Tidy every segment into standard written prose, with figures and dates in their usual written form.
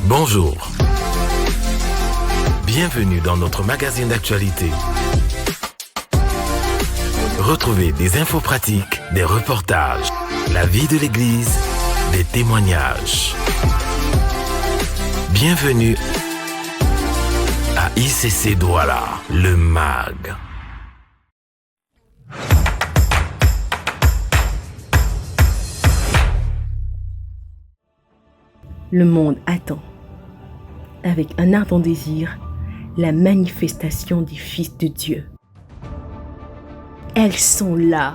Bonjour. Bienvenue dans notre magazine d'actualité. Retrouvez des infos pratiques, des reportages, la vie de l'Église, des témoignages. Bienvenue à ICC Douala, le MAG. Le monde attend, avec un ardent désir, la manifestation des fils de Dieu. Elles sont là,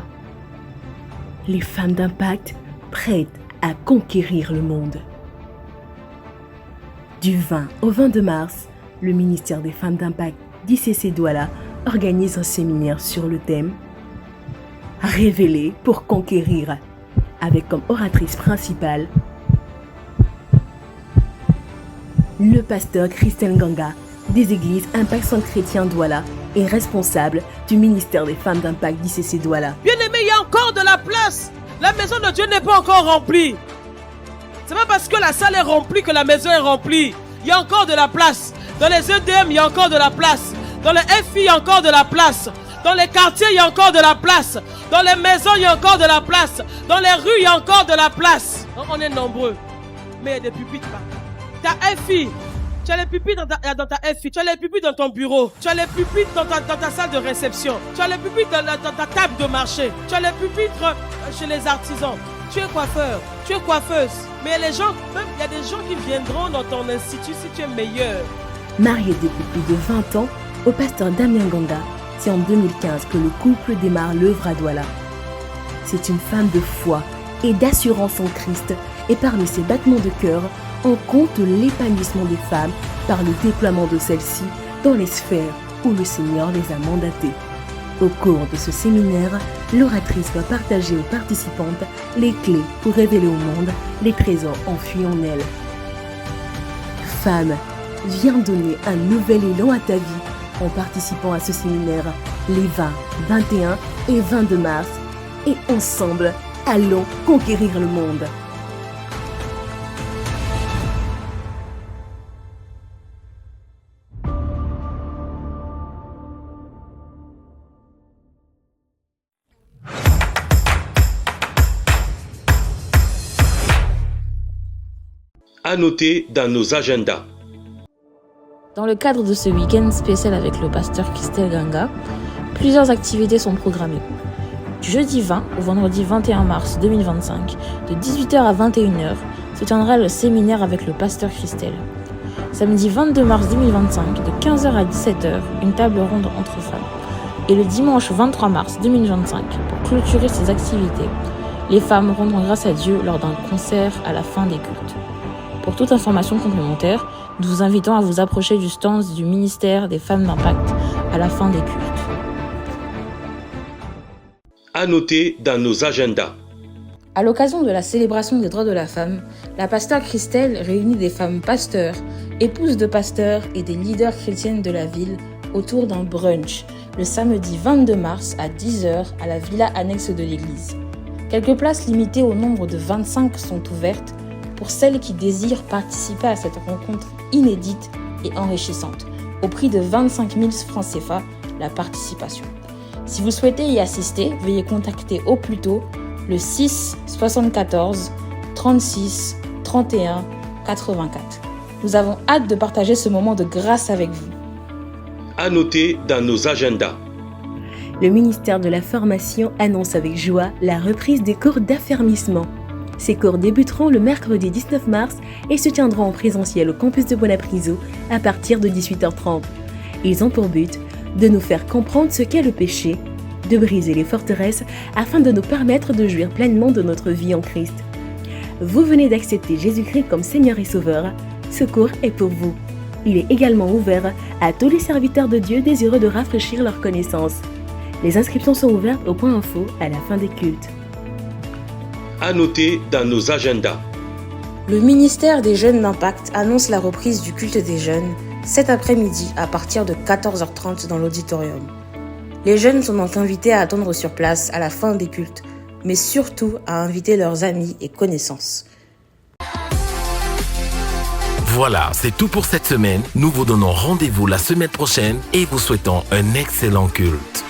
les femmes d'impact prêtes à conquérir le monde. Du 20 au 22 mars, le ministère des femmes d'impact d'ICC Douala organise un séminaire sur le thème « Révéler pour conquérir » avec comme oratrice principale le pasteur Christelle Ganga des églises Impact Centre Chrétien Douala est responsable du ministère des femmes d'impact d'ICC Douala. Bien-aimé, il y a encore de la place. La maison de Dieu n'est pas encore remplie. C'est pas parce que la salle est remplie que la maison est remplie. Il y a encore de la place. Dans les EDM, il y a encore de la place. Dans les FI, il y a encore de la place. Dans les quartiers, il y a encore de la place. Dans les maisons, il y a encore de la place. Dans les rues, il y a encore de la place. Donc on est nombreux. Mais il y a des pupitres là. Ta FI, tu as les pupitres dans ta FI, tu as les pupitres dans ton bureau, tu as les pupitres dans ta salle de réception, tu as les pupitres dans ta table de marché, tu as les pupitres chez les artisans. Tu es coiffeur, tu es coiffeuse. Mais les gens, même il y a des gens qui viendront dans ton institut si tu es meilleur. Mariée depuis plus de 20 ans au pasteur Damien Ganga, c'est en 2015 que le couple démarre l'œuvre à Douala. C'est une femme de foi et d'assurance en Christ, et parmi ses battements de cœur, on compte l'épanouissement des femmes par le déploiement de celles-ci dans les sphères où le Seigneur les a mandatées. Au cours de ce séminaire, l'oratrice va partager aux participantes les clés pour révéler au monde les trésors enfuis en elles. Femme, viens donner un nouvel élan à ta vie en participant à ce séminaire les 20, 21 et 22 mars. Et ensemble, allons conquérir le monde. À noter dans nos agendas. Dans le cadre de ce week-end spécial avec le pasteur Christelle Ganga, plusieurs activités sont programmées. Du jeudi 20 au vendredi 21 mars 2025, de 18h à 21h, se tiendra le séminaire avec le pasteur Christelle. Samedi 22 mars 2025, de 15h à 17h, une table ronde entre femmes. Et le dimanche 23 mars 2025, pour clôturer ces activités, les femmes rendront grâce à Dieu lors d'un concert à la fin des cultes. Pour toute information complémentaire, nous vous invitons à vous approcher du stand du ministère des femmes d'impact à la fin des cultes. À noter dans nos agendas. À l'occasion de la célébration des droits de la femme, la pasteur Christelle réunit des femmes pasteurs, épouses de pasteurs et des leaders chrétiennes de la ville autour d'un brunch le samedi 22 mars à 10h à la villa annexe de l'église. Quelques places limitées au nombre de 25 sont ouvertes pour celles qui désirent participer à cette rencontre inédite et enrichissante, au prix de 25 000 francs CFA la participation. Si vous souhaitez y assister, veuillez contacter au plus tôt le 6 74 36 31 84. Nous avons hâte de partager ce moment de grâce avec vous. À noter dans nos agendas. Le ministère de la Formation annonce avec joie la reprise des cours d'affermissement. Ces cours débuteront le mercredi 19 mars et se tiendront en présentiel au campus de Bonapriso à partir de 18h30. Ils ont pour but de nous faire comprendre ce qu'est le péché, de briser les forteresses afin de nous permettre de jouir pleinement de notre vie en Christ. Vous venez d'accepter Jésus-Christ comme Seigneur et Sauveur, ce cours est pour vous. Il est également ouvert à tous les serviteurs de Dieu désireux de rafraîchir leurs connaissances. Les inscriptions sont ouvertes au point info à la fin des cultes. À noter dans nos agendas. Le ministère des Jeunes d'Impact annonce la reprise du culte des jeunes cet après-midi à partir de 14h30 dans l'auditorium. Les jeunes sont donc invités à attendre sur place à la fin des cultes mais surtout à inviter leurs amis et connaissances. Voilà, c'est tout pour cette semaine. Nous vous donnons rendez-vous la semaine prochaine et vous souhaitons un excellent culte.